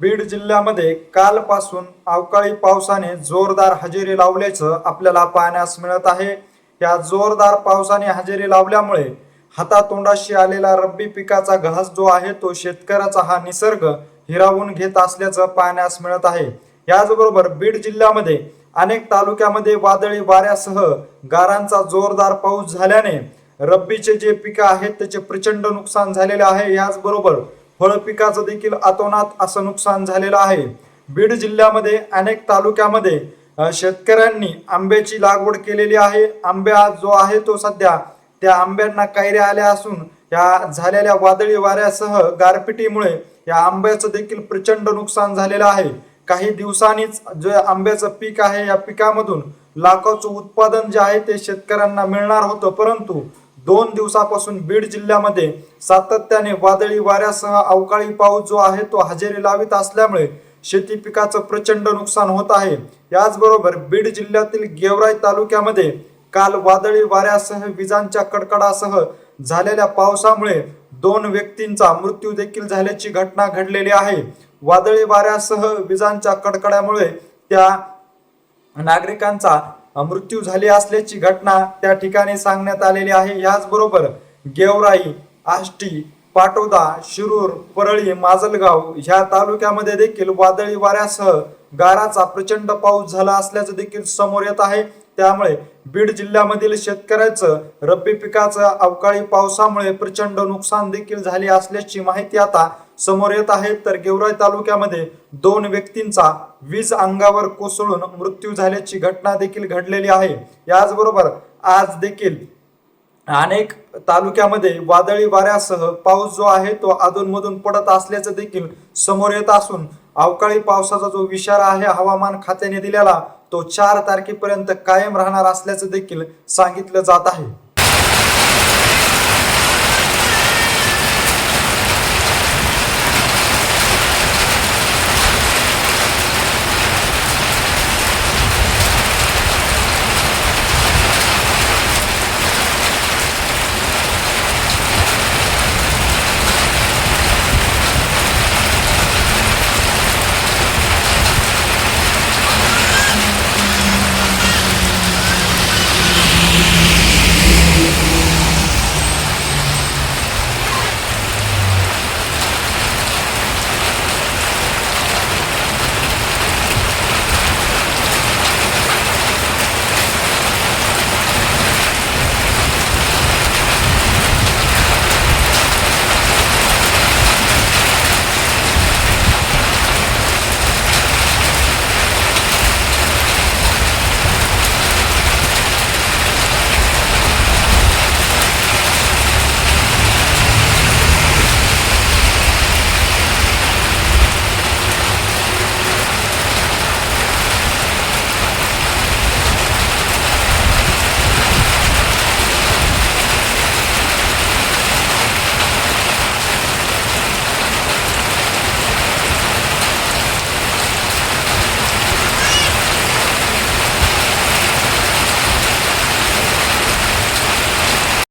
बीड जिल्ह्यामध्ये कालपासून अवकाळी पावसाने जोरदार हजेरी लावल्याचं आपल्याला पाहण्यास मिळत आहे। या जोरदार पावसाने हजेरी लावल्यामुळे हातातोंडाशी आलेला रब्बी पिकाचा घास जो आहे तो शेतकऱ्याचा हा निसर्ग हिरावून घेत असल्याचं पाहण्यास मिळत आहे। याचबरोबर बीड जिल्ह्यामध्ये अनेक तालुक्यामध्ये वादळी वाऱ्यासह गारांचा जोरदार पाऊस झाल्याने रब्बीचे जे पिकं आहेत त्याचे प्रचंड नुकसान झालेले आहे। याचबरोबर फळ पिकाचं देखील अतोनात असं नुकसान झालेलं आहे। बीड जिल्ह्यामध्ये अनेक तालुक्यामध्ये शेतकऱ्यांनी आंब्याची लागवड केलेली आहे। आंबा जो आहे तो सध्या त्या आंब्यांना कैऱ्या आल्या असून या झालेल्या वादळी वाऱ्यासह गारपिटीमुळे या आंब्याचं देखील प्रचंड नुकसान झालेलं आहे। काही दिवसांनीच जे आंब्याचं पीक आहे या पिकामधून लाखोचं उत्पादन जे आहे ते शेतकऱ्यांना मिळणार होतं, परंतु 2 दिवसापासून बीड जिल्ह्यामध्ये सातत्याने वादळी वाऱ्यासह अवकाळी पाऊस जो आहे तो हजेरी लावित असल्यामुळे शेती पिकाचं प्रचंड नुकसान होत आहे। याचबरोबर बीड जिल्ह्यातील गेवराई तालुक्यामध्ये काल वादळी वाऱ्यासह विजांच्या कडकडासह झालेल्या पावसामुळे 2 व्यक्तींचा मृत्यू देखील झाल्याची घटना घडलेली आहे। वादळी वाऱ्यासह विजांच्या कडकड्यामुळे त्या नागरिकांचा मृत्यू झाली असल्याची घटना त्या ठिकाणी सांगण्यात आलेली आहे। याचबरोबर गेवराई, आष्टी, पाटोदा, शिरूर, परळी, माजलगाव ह्या तालुक्यामध्ये देखील वादळी वाऱ्यासह गाराचा प्रचंड पाऊस झाला असल्याचं देखील समोर येत आहे। त्यामुळे बीड जिल्ह्यामधील शेतकऱ्याचं रब्बी पिकाचं अवकाळी पावसामुळे प्रचंड नुकसान देखील झाले असल्याची माहिती आता समोर येत आहे। तर गेवराई तालुक्यामध्ये 2 व्यक्तींचा वीज अंगावर कोसळून मृत्यू झाल्याची घटना देखील घडलेली आहे। याचबरोबर आज देखील अनेक तालुक्यामध्ये वादळी वाऱ्यासह पाऊस जो आहे तो अधूनमधून पडत असल्याचं देखील समोर येत असून अवकाळी पावसाचा जो इशारा आहे हवामान खात्याने दिलेला तो 4 तारखेपर्यंत कायम राहणार असल्याचं देखील सांगितलं जात आहे।